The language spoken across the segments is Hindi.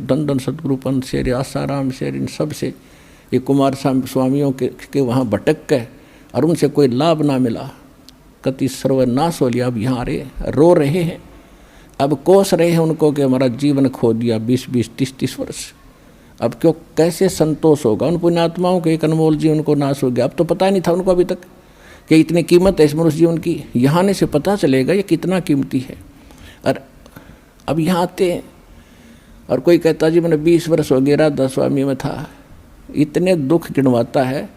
धन धन सतगुरु पंथ से, आसाराम से, इन सब से, ये कुमार स्वामियों के वहाँ भटक गए और उनसे कोई लाभ ना मिला। कति सर्वनाश हो लिया। अब यहाँ रो रहे हैं, अब कोस रहे हैं उनको कि हमारा जीवन खो दिया 20-20, 30-30 वर्ष। अब क्यों, कैसे संतोष होगा उन पुण्यात्माओं के? एक अनमोल जीवन को नाश हो गया। अब तो पता नहीं था उनको अभी तक कि इतनी कीमत है इस मनुष्य जीवन की। यहाँ आने से पता चलेगा ये कितना कीमती है। और अब यहाँ आते हैं और कोई कहता जी मैंने 20 वर्ष हो गया राधा स्वामी में था, इतने दुख गिनवाता है,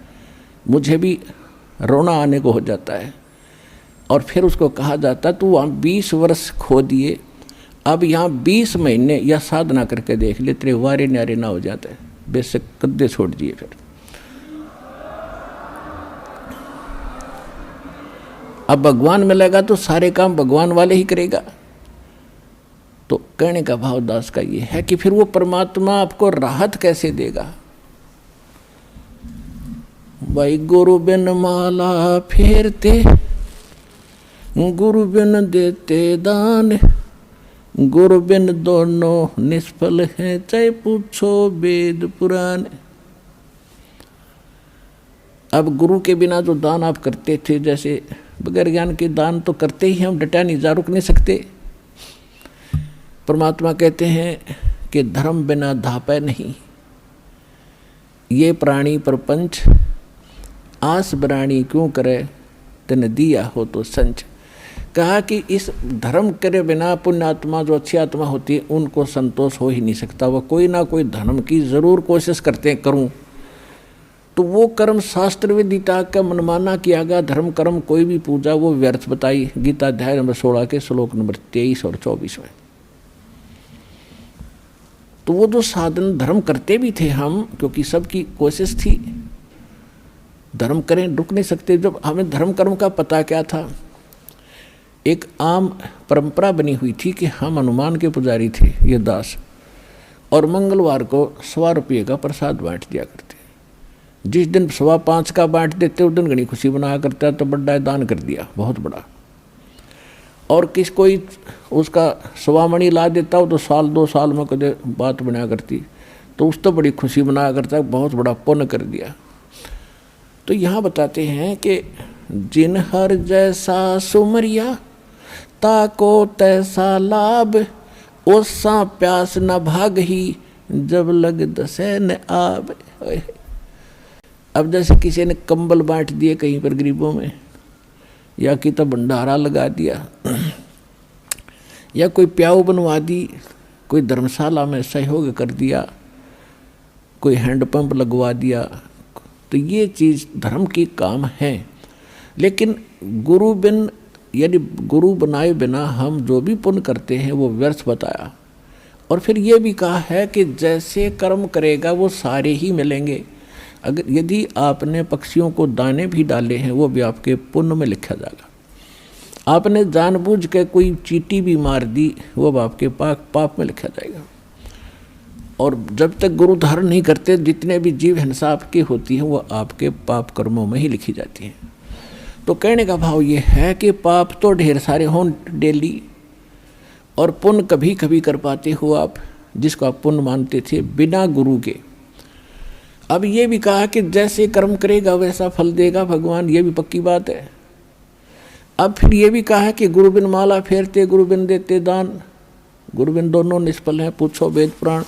मुझे भी रोना आने को हो जाता है। और फिर उसको कहा जाता तू वहाँ 20 वर्ष खो दिए, अब यहाँ 20 महीने या साधना करके देख ले, तेरे वारे न्यारे ना हो जाते, बेशक कद्दे छोड़ दिए। फिर अब भगवान मिलेगा तो सारे काम भगवान वाले ही करेगा। तो कहने का भाव दास का ये है कि फिर वो परमात्मा आपको राहत कैसे देगा? भाई गुरु बिन माला फेरते, गुरु बिन देते दान, गुरु बिन दोनों निष्फल हैं, चाहे पूछो वेद पुराण। अब गुरु के बिना जो दान आप करते थे, जैसे बगैर ज्ञान के दान तो करते ही हम, डटा नहीं, जा रुक नहीं सकते। परमात्मा कहते हैं कि धर्म बिना धापै नहीं, ये प्राणी प्रपंच आस बराणी क्यों करे, तन दिया हो तो संच। कहा कि इस धर्म करे बिना पुण्यात्मा जो अच्छी आत्मा होती है उनको संतोष हो ही नहीं सकता। वह कोई ना कोई धर्म की जरूर कोशिश करते हैं करूं, तो वो कर्म शास्त्र में गीता का मनमाना किया गया धर्म कर्म कोई भी पूजा वो व्यर्थ बताई। गीता अध्याय नंबर 16 के श्लोक नंबर 23 और 24 में। तो वो जो साधन धर्म करते भी थे हम, क्योंकि सबकी कोशिश थी धर्म करें, रुक नहीं सकते। जब हमें धर्म कर्म का पता क्या था, एक आम परंपरा बनी हुई थी कि हम हनुमान के पुजारी थे ये दास, और मंगलवार को 100 रुपये का प्रसाद बांट दिया करते। जिस दिन 5.25 का बांट देते उस दिन घनी खुशी बनाया करता, तो बड़ा दान कर दिया, बहुत बड़ा। और किस कोई उसका 1.25 मणि ला देता हो तो 1-2 साल में कदे बात बनाया करती, तो उस तो बड़ी खुशी बनाया करता, बहुत बड़ा पुण्य कर दिया। तो यहाँ बताते हैं कि जिन हर जैसा सुमरिया, ताको तैसा लाभ, ओसा प्यास न भाग ही, जब लग दसे न आब। अब जैसे किसी ने कंबल बांट दिए कहीं पर गरीबों में, या कि तो भंडारा लगा दिया, या कोई प्याऊ बनवा दी, कोई धर्मशाला में सहयोग कर दिया, कोई हैंडपंप लगवा दिया, तो ये चीज़ धर्म की काम है। लेकिन गुरु बिन, यानी गुरु बनाए बिना हम जो भी पुण्य करते हैं वो व्यर्थ बताया। और फिर ये भी कहा है कि जैसे कर्म करेगा वो सारे ही मिलेंगे। अगर यदि आपने पक्षियों को दाने भी डाले हैं वो भी आपके पुण्य में लिखा जाएगा। आपने जानबूझ के कोई चींटी भी मार दी वो भी आपके पाप में लिखा जाएगा। और जब तक गुरु धारण नहीं करते जितने भी जीव हिंसा आपकी होती है वो आपके पाप कर्मों में ही लिखी जाती है। तो कहने का भाव ये है कि पाप तो ढेर सारे हों डेली, और पुण्य कभी कभी कर पाते हो आप, जिसको आप पुण्य मानते थे बिना गुरु के। अब ये भी कहा कि जैसे कर्म करेगा वैसा फल देगा भगवान, ये भी पक्की बात है। अब फिर ये भी कहा कि गुरु बिन माला फेरते, गुरु बिन देते दान, गुरु बिन दोनों निष्फल हैं, पूछो वेद पुराण।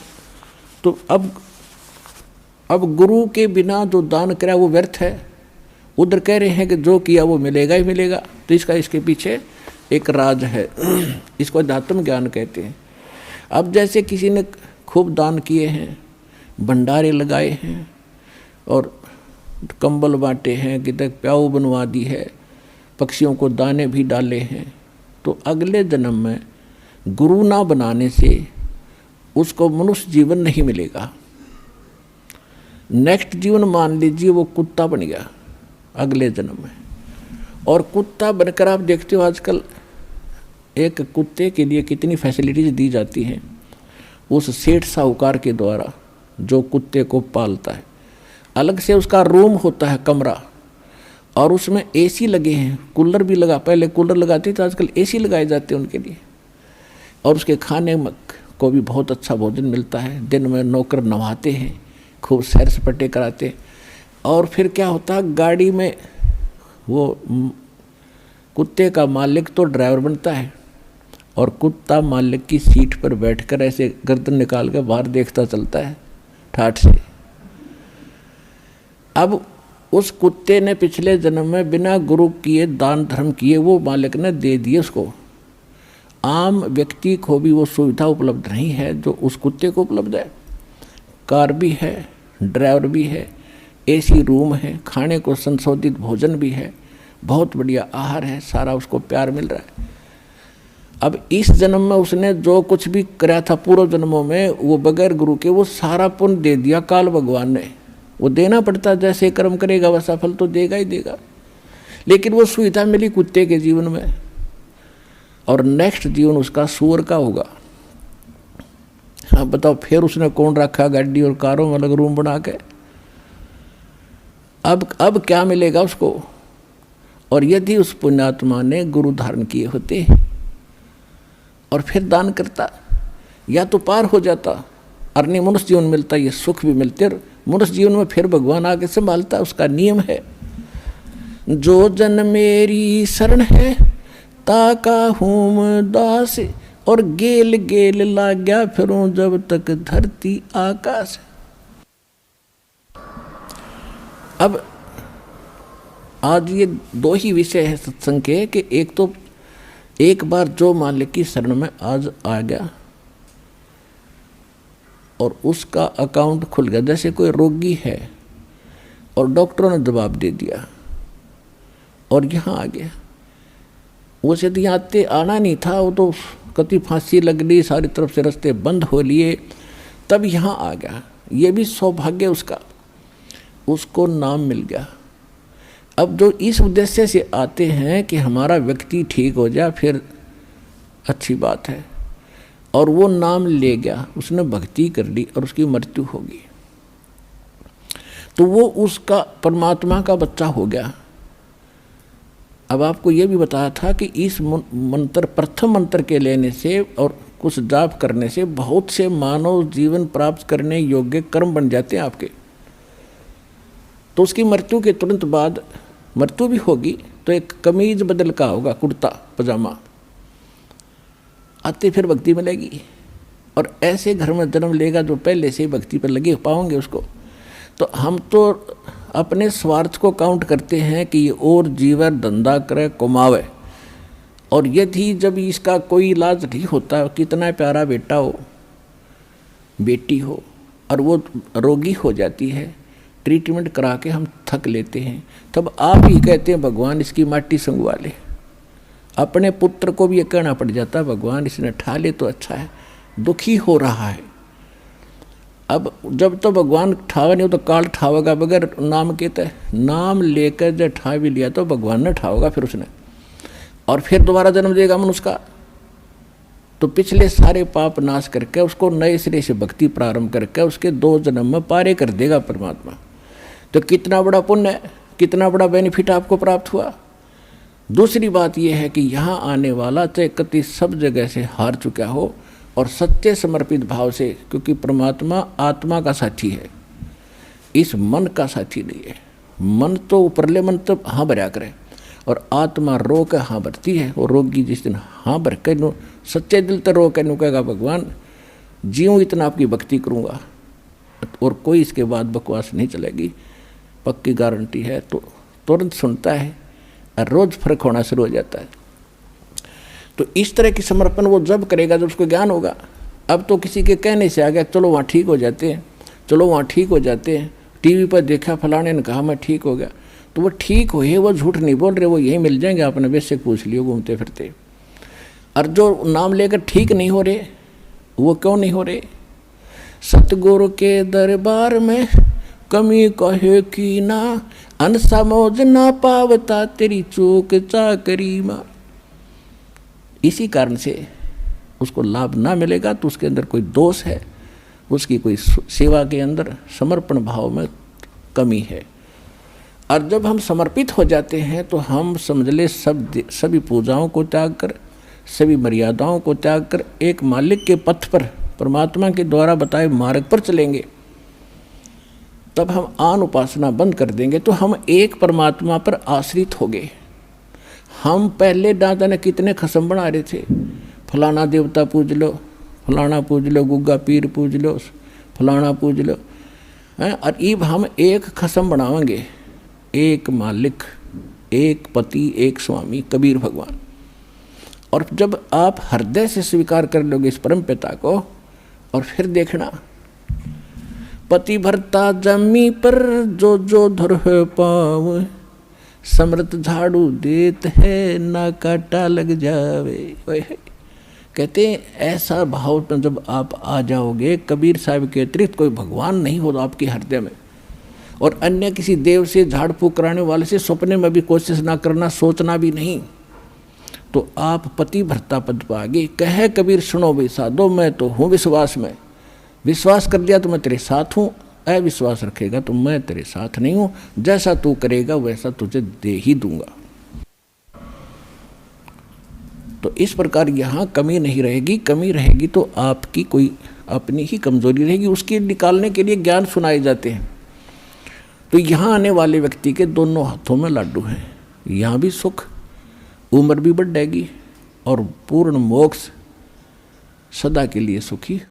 तो अब गुरु के बिना जो दान करा वो व्यर्थ है। उधर कह रहे हैं कि जो किया वो मिलेगा ही मिलेगा। तो इसके पीछे एक राज है, इसको अध्यात्म ज्ञान कहते हैं। अब जैसे किसी ने खूब दान किए हैं, भंडारे लगाए हैं और कंबल बांटे हैं, कि तक प्याऊ बनवा दी है, पक्षियों को दाने भी डाले हैं, तो अगले जन्म में गुरु ना बनाने से उसको मनुष्य जीवन नहीं मिलेगा। नेक्स्ट जीवन मान लीजिए वो कुत्ता बन गया अगले जन्म में, और कुत्ता बनकर आप देखते हो आजकल एक कुत्ते के लिए कितनी फैसिलिटीज दी जाती हैं उस सेठ साहूकार के द्वारा जो कुत्ते को पालता है। अलग से उसका रूम होता है, कमरा, और उसमें एसी लगे हैं, कूलर भी लगा, पहले कूलर लगाते थे, आजकल एसी लगाए जाते हैं उनके लिए। और उसके खाने में को भी बहुत अच्छा भोजन मिलता है, दिन में नौकर नवाते हैं, खूब सैर सपाटे कराते। और फिर क्या होता है, गाड़ी में वो कुत्ते का मालिक तो ड्राइवर बनता है और कुत्ता मालिक की सीट पर बैठकर ऐसे गर्दन निकाल के बाहर देखता चलता है ठाठ से। अब उस कुत्ते ने पिछले जन्म में बिना गुरु किए दान धर्म किए वो मालिक ने दे दिए उसको। आम व्यक्ति को भी वो सुविधा उपलब्ध नहीं है जो उस कुत्ते को उपलब्ध है। कार भी है, ड्राइवर भी है, एसी रूम है, खाने को संशोधित भोजन भी है, बहुत बढ़िया आहार है, सारा उसको प्यार मिल रहा है। अब इस जन्म में उसने जो कुछ भी कराया था पूर्व जन्मों में, वो बगैर गुरु के वो सारा पुण्य दे दिया काल भगवान ने। वो देना पड़ता, जैसे कर्म करेगा वैसा फल तो देगा ही देगा। लेकिन वो सुविधा मिली कुत्ते के जीवन में, और नेक्स्ट जीवन उसका सूअर का होगा। हाँ बताओ, फिर उसने कौन रखा गाड़ी और कारों में अलग रूम बना के। अब क्या मिलेगा उसको। और यदि उस पुण्यात्मा ने गुरु धारण किए होते और फिर दान करता, या तो पार हो जाता, अर्नी मनुष्य जीवन मिलता, ये सुख भी मिलते, और मनुष्य जीवन में फिर भगवान आगे संभालता। उसका नियम है, जो जन मेरी शरण है ताका हूँ दास, और गेल गेल लाग्या फिरूं जब तक धरती आकाश। अब आज ये दो ही विषय है सत्संग के, कि एक तो एक बार जो मालिक की शरण में आज आ गया और उसका अकाउंट खुल गया, जैसे कोई रोगी है और डॉक्टरों ने जवाब दे दिया और यहाँ आ गया। वो यदि आते आना नहीं था, वो तो कति फांसी लग ली, सारी तरफ से रास्ते बंद हो लिए, तब यहाँ आ गया। ये भी सौभाग्य उसका, उसको नाम मिल गया। अब जो इस उद्देश्य से आते हैं कि हमारा व्यक्ति ठीक हो जाए, फिर अच्छी बात है, और वो नाम ले गया, उसने भक्ति कर ली और उसकी मृत्यु होगी, तो वो उसका परमात्मा का बच्चा हो गया। अब आपको ये भी बताया था कि इस मंत्र, प्रथम मंत्र के लेने से और कुछ जाप करने से बहुत से मानव जीवन प्राप्त करने योग्य कर्म बन जाते हैं आपके। तो उसकी मृत्यु के तुरंत बाद मृत्यु भी होगी तो एक कमीज बदल का होगा, कुर्ता पजामा, आते फिर भक्ति मिलेगी। और ऐसे घर में जन्म लेगा जो पहले से भक्ति पर लगे पाओगे उसको। तो हम तो अपने स्वार्थ को काउंट करते हैं कि ये और जीवन धंधा करे कमावे, और यदि जब इसका कोई इलाज नहीं होता, कितना प्यारा बेटा हो बेटी हो और वो रोगी हो जाती है, ट्रीटमेंट करा के हम थक लेते हैं, तब आप ही कहते हैं भगवान इसकी माटी संगवा ले। अपने पुत्र को भी ये कहना पड़ जाता, भगवान इसने ठा ले तो अच्छा है, दुखी हो रहा है। अब जब तो भगवान ठावा नहीं हो तो काल ठावेगा बगैर नाम के। तय नाम लेकर जब ठा भी लिया तो भगवान ने ठावेगा फिर उसने, और फिर दोबारा जन्म देगा मनुष्य का। तो पिछले सारे पाप नाश करके उसको नए सिरे से भक्ति प्रारंभ करके उसके 2 जन्म में पारे कर देगा परमात्मा। तो कितना बड़ा पुण्य है, कितना बड़ा बेनिफिट आपको प्राप्त हुआ। दूसरी बात यह है कि यहाँ आने वाला चाहे कति सब जगह से हार चुका हो और सत्य समर्पित भाव से, क्योंकि परमात्मा आत्मा का साथी है, इस मन का साथी नहीं है। मन तो ऊपरले मन तो हाँ भरा करे, और आत्मा रो के हाँ भरती है। वो रोगी जिस दिन हाँ भर के नो सच्चे दिल तो रो के नो कहेगा भगवान जीऊँ इतना आपकी भक्ति करूँगा, और कोई इसके बाद बकवास नहीं चलेगी, पक्की गारंटी है। तो तुरंत सुनता है और रोज़ फर्क होना शुरू हो जाता है। तो इस तरह की समर्पण वो जब करेगा जब उसको ज्ञान होगा। अब तो किसी के कहने से आ गया चलो वहाँ ठीक हो जाते हैं, चलो वहाँ ठीक हो जाते हैं, टीवी पर देखा फलाने ने कहा मैं ठीक हो गया, तो वो ठीक हुए, वो झूठ नहीं बोल रहे, वो यही मिल जाएंगे, आपने बेशक पूछ लियो घूमते फिरते। और जो नाम लेकर ठीक नहीं हो रहे, वो क्यों नहीं हो रहे? सतगुरु के दरबार में कमी कहे की ना, अनसमझ ना पावता तेरी चूक चाकरी माँ। इसी कारण से उसको लाभ ना मिलेगा तो उसके अंदर कोई दोष है, उसकी कोई सेवा के अंदर समर्पण भाव में कमी है। और जब हम समर्पित हो जाते हैं तो हम समझ ले सभी पूजाओं को त्याग कर, सभी मर्यादाओं को त्याग कर एक मालिक के पथ पर परमात्मा के द्वारा बताए मार्ग पर चलेंगे, तब हम आन उपासना बंद कर देंगे तो हम एक परमात्मा पर आश्रित हो गए। हम पहले ना जाने कितने खसम बना रहे थे, फलाना देवता पूज लो, फलाना पूज लो, गुग्गा पीर पूज लो, फलाना पूज लो, हैं। और अब हम एक खसम बनावेंगे, एक मालिक, एक पति, एक स्वामी, कबीर भगवान। और जब आप हृदय से स्वीकार कर लोगे इस परम पिता को, और फिर देखना, पति भरता जमी पर जो जो धर है पाव, समृत झाड़ू देत है ना काटा लग जावे। कहते हैं ऐसा भाव में जब आप आ जाओगे, कबीर साहब के अतिरिक्त कोई भगवान नहीं होगा आपके हृदय में, और अन्य किसी देव से, झाड़ फूक कराने वाले से स्वप्ने में भी कोशिश ना करना, सोचना भी नहीं, तो आप पति भरता पद पाओगे। कहे कबीर सुनो भी साधो, मैं तो हूँ विश्वास में, विश्वास कर लिया तो मैं तेरे साथ हूँ, अविश्वास रखेगा तो मैं तेरे साथ नहीं हूँ, जैसा तू करेगा वैसा तुझे दे ही दूंगा। तो इस प्रकार यहाँ कमी नहीं रहेगी। कमी रहेगी तो आपकी कोई अपनी ही कमजोरी रहेगी, उसके निकालने के लिए ज्ञान सुनाए जाते हैं। तो यहाँ आने वाले व्यक्ति के दोनों हाथों में लाडू हैं, यहाँ भी सुख, उम्र भी बढ़ेगी और पूर्ण मोक्ष, सदा के लिए सुखी